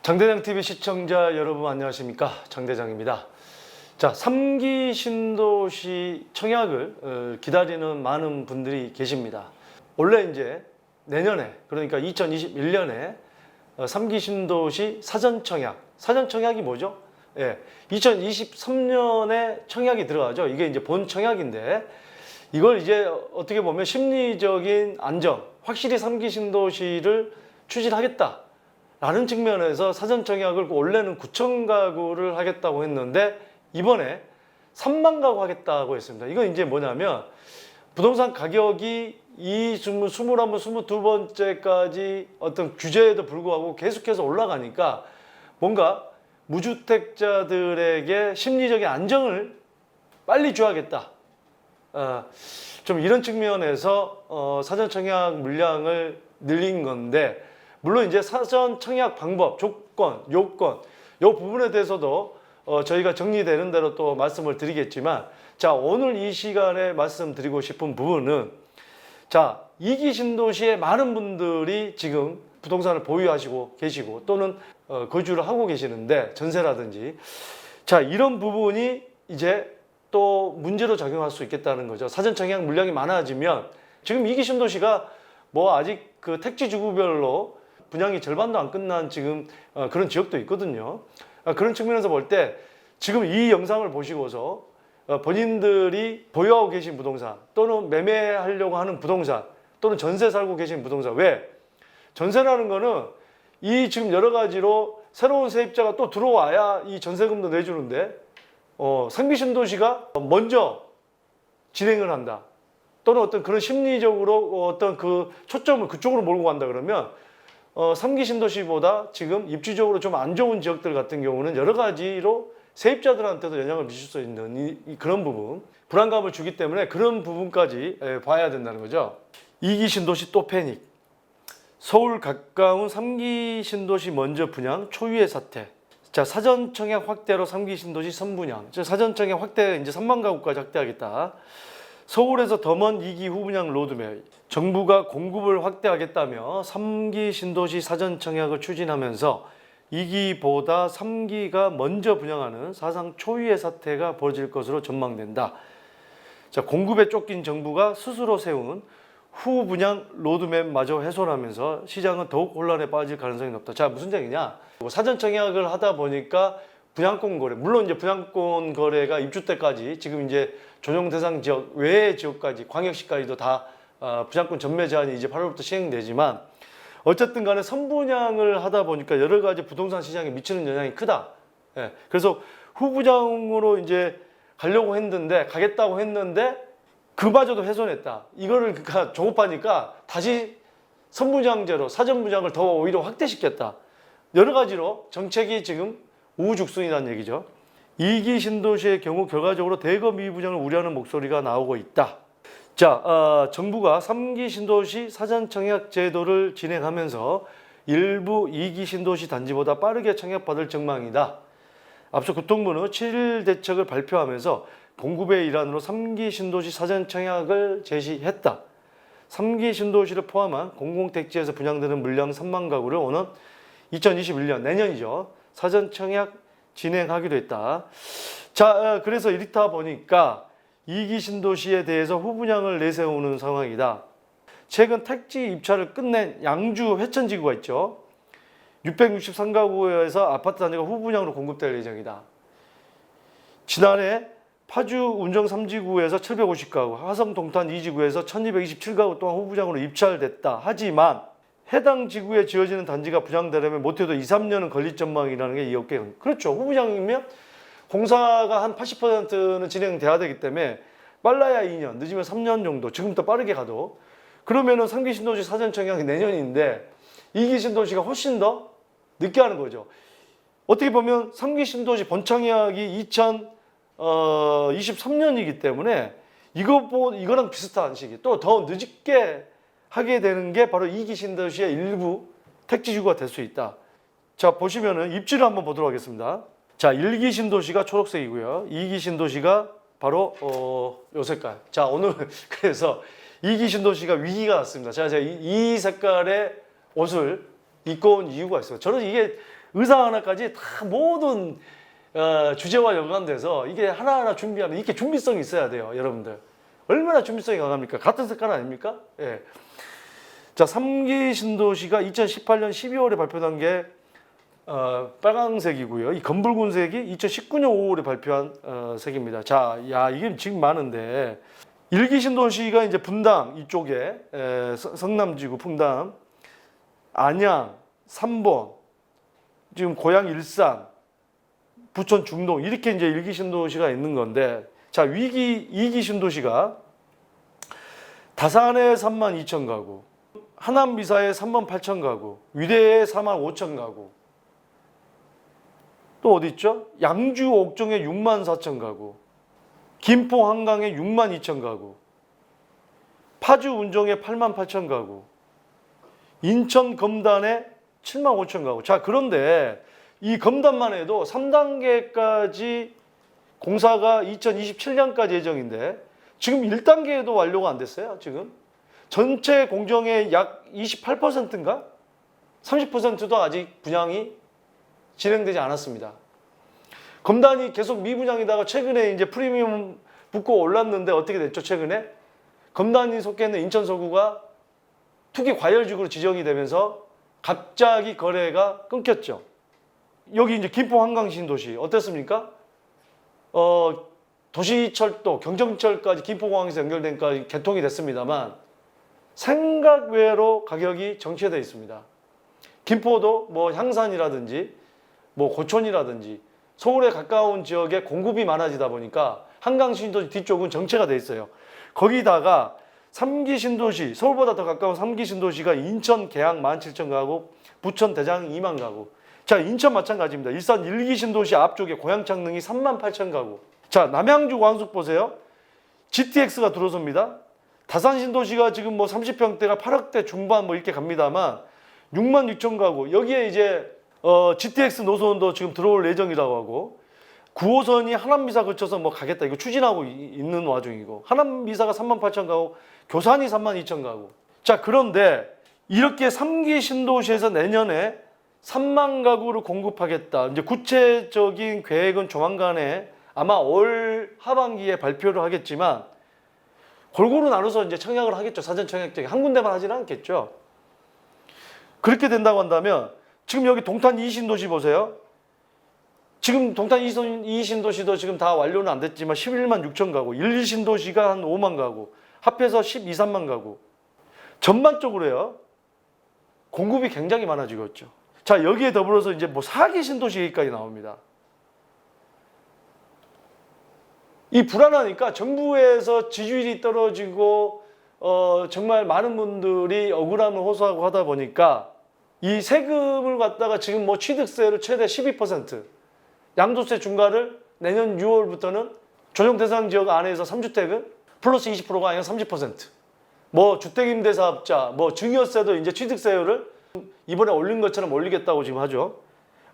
장대장TV 시청자 여러분 안녕하십니까? 장대장입니다. 자, 3기 신도시 청약을 기다리는 많은 분들이 계십니다. 원래 이제 내년에, 그러니까 2021년에 3기 신도시 사전 청약이 뭐죠? 예, 2023년에 청약이 들어가죠. 이게 이제 본 청약인데, 이걸 이제 어떻게 보면 심리적인 안정, 확실히 3기 신도시를 추진하겠다 라는 측면에서 사전 청약을 원래는 9천 가구를 하겠다고 했는데 이번에 3만 가구 하겠다고 했습니다. 이건 이제 뭐냐면 부동산 가격이 이 21, 22번째까지 어떤 규제에도 불구하고 계속해서 올라가니까 뭔가 무주택자들에게 심리적인 안정을 빨리 줘야겠다. 좀 이런 측면에서 사전 청약 물량을 늘린 건데, 물론 이제 사전 청약 방법, 조건, 요건, 요 부분에 대해서도 저희가 정리되는 대로 또 말씀을 드리겠지만, 자, 오늘 이 시간에 말씀드리고 싶은 부분은, 자, 2기 신도시에 많은 분들이 지금 부동산을 보유하시고 계시고 또는 거주를 하고 계시는데, 전세라든지, 자, 이런 부분이 이제 또 문제로 작용할 수 있겠다는 거죠. 사전 청약 물량이 많아지면, 지금 2기 신도시가 뭐 아직 그 택지 주구별로 분양이 절반도 안 끝난 지금 그런 지역도 있거든요. 그런 측면에서 볼 때 지금 이 영상을 보시고서 본인들이 보유하고 계신 부동산 또는 매매하려고 하는 부동산 또는 전세 살고 계신 부동산, 왜? 전세라는 거는 이 지금 여러 가지로 새로운 세입자가 또 들어와야 이 전세금도 내주는데 3기 신도시가 먼저 진행을 한다 또는 어떤 그런 심리적으로 어떤 그 초점을 그쪽으로 몰고 간다 그러면 3기 신도시보다 지금 입지적으로 좀 안 좋은 지역들 같은 경우는 여러 가지로 세입자들한테도 영향을 미칠 수 있는 그런 부분, 불안감을 주기 때문에 그런 부분까지 봐야 된다는 거죠. 2기 신도시 또 패닉. 서울 가까운 3기 신도시 먼저 분양 초유의 사태. 자, 사전 청약 확대로 3기 신도시 선분양. 사전 청약 확대 이제 3만 가구까지 확대하겠다. 서울에서 더 먼 2기 후분양 로드맵. 정부가 공급을 확대하겠다며 3기 신도시 사전 청약을 추진하면서 2기보다 3기가 먼저 분양하는 사상 초유의 사태가 벌어질 것으로 전망된다. 자, 공급에 쫓긴 정부가 스스로 세운 후분양 로드맵마저 훼손하면서 시장은 더욱 혼란에 빠질 가능성이 높다. 자, 무슨 얘기냐? 사전 청약을 하다 보니까 분양권 거래, 물론 이제 분양권 거래가 입주 때까지 지금 이제 조정 대상 지역 외의 지역까지 광역시까지도 다 분양권 전매 제한이 이제 8월부터 시행되지만, 어쨌든 간에 선분양을 하다 보니까 여러 가지 부동산 시장에 미치는 영향이 크다. 예, 그래서 후분양으로 이제 가겠다고 했는데 그마저도 훼손했다. 이거를 그러니까 조급하니까 다시 선분양제로 사전 분양을 더 오히려 확대시켰다. 여러 가지로 정책이 지금 우후죽순이라는 얘기죠. 2기 신도시의 경우 결과적으로 대거 미분양을 우려하는 목소리가 나오고 있다. 자, 정부가 3기 신도시 사전 청약 제도를 진행하면서 일부 2기 신도시 단지보다 빠르게 청약받을 전망이다. 앞서 교통부는 7일 대책을 발표하면서 공급의 일환으로 3기 신도시 사전 청약을 제시했다. 3기 신도시를 포함한 공공택지에서 분양되는 물량 3만 가구를 오는 2021년 내년이죠. 사전 청약 진행하기로 했다. 자, 그래서 이렇다 보니까 2기 신도시에 대해서 후분양을 내세우는 상황이다. 최근 택지 입찰을 끝낸 양주 회천지구가 있죠. 663가구에서 아파트 단지가 후분양으로 공급될 예정이다. 지난해 파주 운정 3지구에서 750가구, 화성 동탄 2지구에서 1227가구 또한 후분양으로 입찰됐다. 하지만 해당 지구에 지어지는 단지가 분양되려면 못해도 2, 3년은 걸릴 전망이라는 게 이 업계. 그렇죠. 후분양이면 공사가 한 80%는 진행돼야 되기 때문에 빨라야 2년, 늦으면 3년 정도, 지금부터 빠르게 가도. 그러면은 3기 신도시 사전 청약이 내년인데 2기 신도시가 훨씬 더 늦게 하는 거죠. 어떻게 보면 3기 신도시 본 청약이 2023년이기 때문에 이거랑 비슷한 시기, 또 더 늦게 하게 되는 게 바로 2기 신도시의 일부 택지주가 될 수 있다. 자, 보시면은 입지를 한번 보도록 하겠습니다. 자, 1기 신도시가 초록색이고요. 2기 신도시가 바로 요 색깔. 자, 오늘 그래서 2기 신도시가 위기가 났습니다. 제가 이 색깔의 옷을 입고 온 이유가 있어요. 저는 이게 의사 하나까지 다 모든 주제와 연관돼서 이게 하나하나 준비하면 이게 준비성이 있어야 돼요, 여러분들. 얼마나 준비성이 강합니까? 같은 색깔 아닙니까? 예. 자, 3기 신도시가 2018년 12월에 발표한 게 빨강색이고요. 이 검붉은 색이 2019년 5월에 발표한 색입니다. 자, 야, 이게 지금 많은데 1기 신도시가 이제 분당 이쪽에 성남지구 분당, 안양, 삼본, 지금 고양 일산, 부천 중동 이렇게 이제 1기 신도시가 있는 건데, 자, 2기 신도시가 다산에 32,000 가구, 하남 미사에 38,000 가구, 위대에 45,000 가구, 또 어디 있죠? 양주 옥정에 64,000 가구, 김포 한강에 62,000 가구, 파주 운정에 88,000 가구, 인천 검단에 75,000 가구. 자, 그런데 이 검단만 해도 3단계까지 공사가 2027년까지 예정인데 지금 1단계에도 완료가 안 됐어요. 지금 전체 공정의 약 28%인가? 30%도 아직 분양이 진행되지 않았습니다. 검단이 계속 미분양이다가 최근에 이제 프리미엄 붙고 올랐는데 어떻게 됐죠? 최근에 검단이 속해 있는 인천 서구가 투기 과열지구로 지정이 되면서 갑자기 거래가 끊겼죠. 여기 이제 김포 한강 신도시 어땠습니까? 도시철도 경정철까지 김포공항에서 연결된까지 개통이 됐습니다만 생각 외로 가격이 정체되어 있습니다. 김포도 뭐 향산이라든지 뭐 고촌이라든지 서울에 가까운 지역에 공급이 많아지다 보니까 한강 신도시 뒤쪽은 정체가 돼 있어요. 거기다가 3기 신도시, 서울보다 더 가까운 3기 신도시가 인천 계양 17,000 가구, 부천 대장 2만 가구. 자, 인천 마찬가지입니다. 일산 1기 신도시 앞쪽에 고양창릉이 38,000 가구. 자, 남양주 광숙 보세요. GTX가 들어섭니다. 다산 신도시가 지금 뭐 30평대가 8억대 중반 뭐 이렇게 갑니다만 66,000 가구. 여기에 이제 GTX 노선도 지금 들어올 예정이라고 하고 9호선이 하남미사 거쳐서 뭐 가겠다 이거 추진하고 있는 와중이고 하남미사가 38,000 가구, 교산이 32,000 가구. 자, 그런데 이렇게 3기 신도시에서 내년에 3만 가구를 공급하겠다. 이제 구체적인 계획은 조만간에 아마 올 하반기에 발표를 하겠지만 골고루 나눠서 이제 청약을 하겠죠. 사전 청약장에 한 군데만 하지는 않겠죠. 그렇게 된다고 한다면 지금 여기 동탄 2신도시 보세요. 지금 동탄 2신도시도 지금 다 완료는 안 됐지만 11만 6천 가구, 1, 2신도시가 한 5만 가구, 합해서 12, 3만 가구. 전반적으로요. 공급이 굉장히 많아지고 있죠. 자, 여기에 더불어서 이제 뭐 4기 신도시 얘기까지 나옵니다. 이 불안하니까 정부에서 지지율이 떨어지고 정말 많은 분들이 억울함을 호소하고 하다 보니까 이 세금을 갖다가 지금 뭐 취득세를 최대 12%, 양도세 중과를 내년 6월부터는 조정 대상 지역 안에서 3주택은 플러스 20%가 아니라 30%. 뭐 주택임대사업자, 뭐 증여세도 이제 취득세율을 이번에 올린 것처럼 올리겠다고 지금 하죠.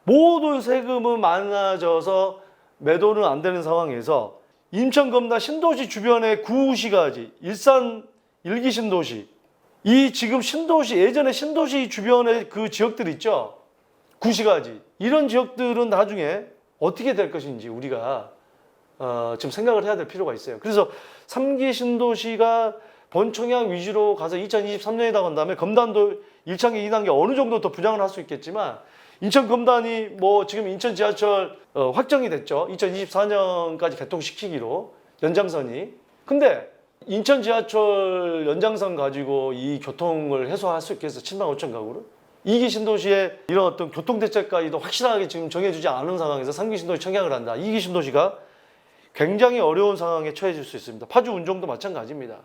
모든 세금은 많아져서 매도는 안 되는 상황에서 인천 검단 신도시 주변의 구시가지, 일산 1기 신도시, 이 지금 신도시 예전에 신도시 주변의 그 지역들 있죠. 구시가지 이런 지역들은 나중에 어떻게 될 것인지 우리가 지금 생각을 해야 될 필요가 있어요. 그래서 3기 신도시가 본청약 위주로 가서 2023년이다 한 다음에 검단도 1단계, 2단계 어느 정도 더 분양을 할 수 있겠지만 인천 검단이 뭐 지금 인천 지하철 확정이 됐죠. 2024년까지 개통시키기로 연장선이. 근데 인천 지하철 연장선 가지고 이 교통을 해소할 수 있겠어? 7만 5천 가구를? 2기 신도시의 이런 어떤 교통대책까지도 확실하게 지금 정해주지 않은 상황에서 3기 신도시 청약을 한다. 2기 신도시가 굉장히 어려운 상황에 처해질 수 있습니다. 파주 운정도 마찬가지입니다.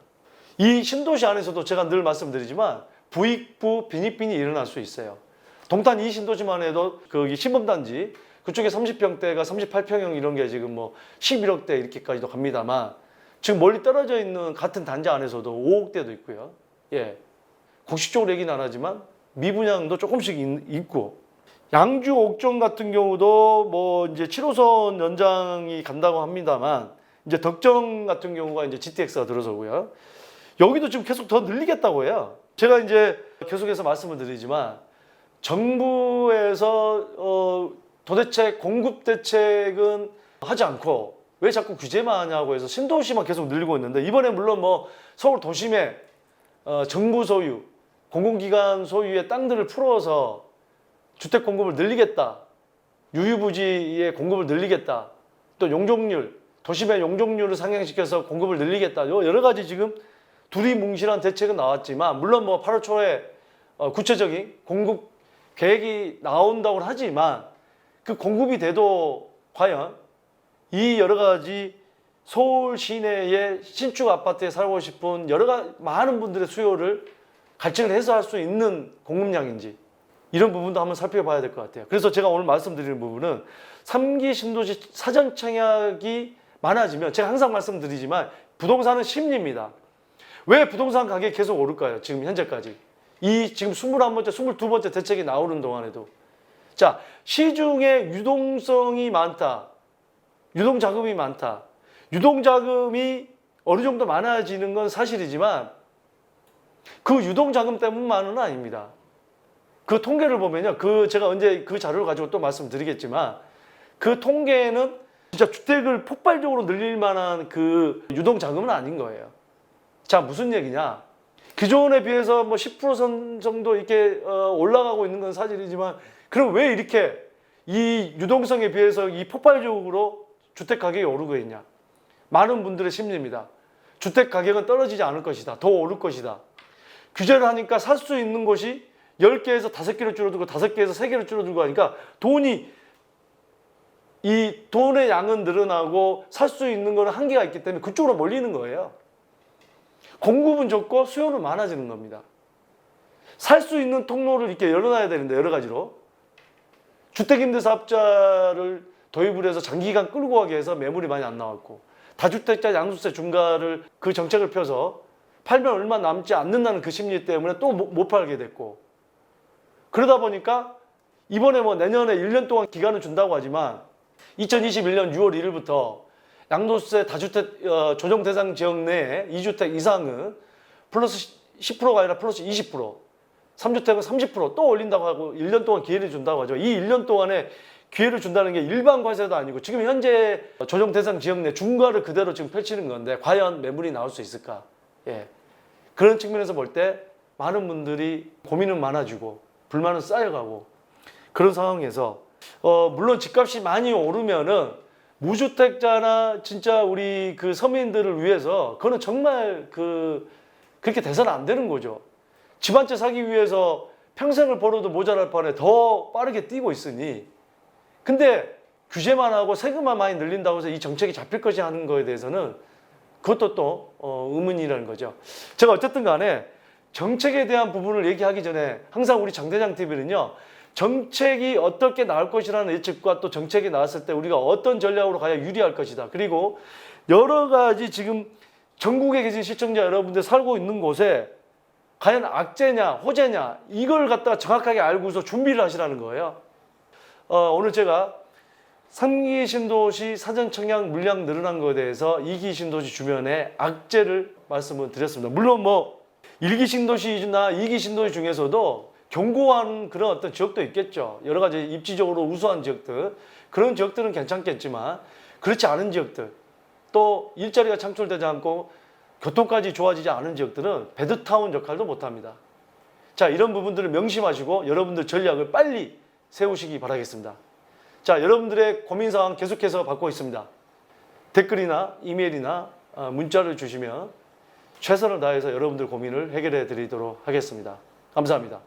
이 신도시 안에서도 제가 늘 말씀드리지만 부익부 빈익빈이 일어날 수 있어요. 동탄 2신도시만 해도 거기 신범단지 그쪽에 30평대가 38평형 이런 게 지금 뭐 11억대 이렇게까지도 갑니다만 지금 멀리 떨어져 있는 같은 단지 안에서도 5억대도 있고요. 예. 공식적으로 얘기는 안 하지만 미분양도 조금씩 있고 양주 옥정 같은 경우도 뭐 이제 7호선 연장이 간다고 합니다만 이제 덕정 같은 경우가 이제 GTX가 들어서고요. 여기도 지금 계속 더 늘리겠다고 해요. 제가 이제 계속해서 말씀을 드리지만 정부에서 도대체 공급 대책은 하지 않고 왜 자꾸 규제만 하냐고 해서 신도시만 계속 늘리고 있는데, 이번에 물론 뭐 서울 도심에 정부 소유, 공공기관 소유의 땅들을 풀어서 주택 공급을 늘리겠다, 유유부지의 공급을 늘리겠다, 또 용적률, 도심의 용적률을 상향시켜서 공급을 늘리겠다, 여러 가지 지금 두리뭉실한 대책은 나왔지만, 물론 뭐 8월 초에 구체적인 공급 계획이 나온다고는 하지만 그 공급이 돼도 과연 이 여러 가지 서울 시내의 신축 아파트에 살고 싶은 많은 분들의 수요를 갈증을 해소할 수 있는 공급량인지, 이런 부분도 한번 살펴봐야 될 것 같아요. 그래서 제가 오늘 말씀드리는 부분은 3기 신도시 사전 청약이 많아지면, 제가 항상 말씀드리지만 부동산은 심리입니다. 왜 부동산 가격이 계속 오를까요? 지금 현재까지. 지금 21번째, 22번째 대책이 나오는 동안에도. 자, 시중에 유동성이 많다. 유동자금이 많다. 유동자금이 어느 정도 많아지는 건 사실이지만 그 유동자금 때문만은 아닙니다. 그 통계를 보면요. 제가 언제 그 자료를 가지고 또 말씀드리겠지만, 그 통계는 진짜 주택을 폭발적으로 늘릴 만한 그 유동자금은 아닌 거예요. 자, 무슨 얘기냐. 기존에 비해서 뭐 10% 정도 이렇게 올라가고 있는 건 사실이지만, 그럼 왜 이렇게 이 유동성에 비해서 이 폭발적으로 주택 가격이 오르고 있냐. 많은 분들의 심리입니다. 주택 가격은 떨어지지 않을 것이다. 더 오를 것이다. 규제를 하니까 살 수 있는 곳이 10개에서 5개로 줄어들고 5개에서 3개로 줄어들고 하니까 이 돈의 양은 늘어나고 살 수 있는 거는 한계가 있기 때문에 그쪽으로 몰리는 거예요. 공급은 적고 수요는 많아지는 겁니다. 살 수 있는 통로를 이렇게 열어놔야 되는데, 여러 가지로. 주택임대사업자를 도입을 해서 장기간 끌고 가게 해서 매물이 많이 안 나왔고, 다주택자 양도세 중과를 그 정책을 펴서 팔면 얼마 남지 않는다는 그 심리 때문에 또 못 팔게 됐고, 그러다 보니까 이번에 뭐 내년에 1년 동안 기간을 준다고 하지만 2021년 6월 1일부터 양도세 다주택 조정 대상 지역 내에 2주택 이상은 플러스 10%가 아니라 플러스 20%, 3주택은 30% 또 올린다고 하고 1년 동안 기회를 준다고 하죠. 이 1년 동안에 기회를 준다는 게 일반 과세도 아니고 지금 현재 조정 대상 지역 내 중과를 그대로 지금 펼치는 건데, 과연 매물이 나올 수 있을까? 예. 그런 측면에서 볼 때 많은 분들이 고민은 많아지고 불만은 쌓여가고, 그런 상황에서 물론 집값이 많이 오르면은 무주택자나 진짜 우리 그 서민들을 위해서 그거는 정말 그렇게 돼서는 안 되는 거죠. 집 한 채 사기 위해서 평생을 벌어도 모자랄 판에 더 빠르게 뛰고 있으니, 근데 규제만 하고 세금만 많이 늘린다고 해서 이 정책이 잡힐 것이 하는 거에 대해서는 그것도 또 의문이라는 거죠. 제가 어쨌든 간에 정책에 대한 부분을 얘기하기 전에 항상 우리 장대장 TV는요, 정책이 어떻게 나올 것이라는 예측과 또 정책이 나왔을 때 우리가 어떤 전략으로 가야 유리할 것이다. 그리고 여러 가지 지금 전국에 계신 시청자 여러분들 살고 있는 곳에 과연 악재냐 호재냐 이걸 갖다가 정확하게 알고서 준비를 하시라는 거예요. 오늘 제가 3기 신도시 사전 청약 물량 늘어난 것에 대해서 2기 신도시 주변의 악재를 말씀을 드렸습니다. 물론 뭐 1기 신도시나 2기 신도시 중에서도 견고한 그런 어떤 지역도 있겠죠. 여러 가지 입지적으로 우수한 지역들, 그런 지역들은 괜찮겠지만 그렇지 않은 지역들, 또 일자리가 창출되지 않고 교통까지 좋아지지 않은 지역들은 배드타운 역할도 못합니다. 자, 이런 부분들을 명심하시고 여러분들 전략을 빨리 세우시기 바라겠습니다. 자, 여러분들의 고민사항 계속해서 받고 있습니다. 댓글이나 이메일이나 문자를 주시면 최선을 다해서 여러분들 고민을 해결해 드리도록 하겠습니다. 감사합니다.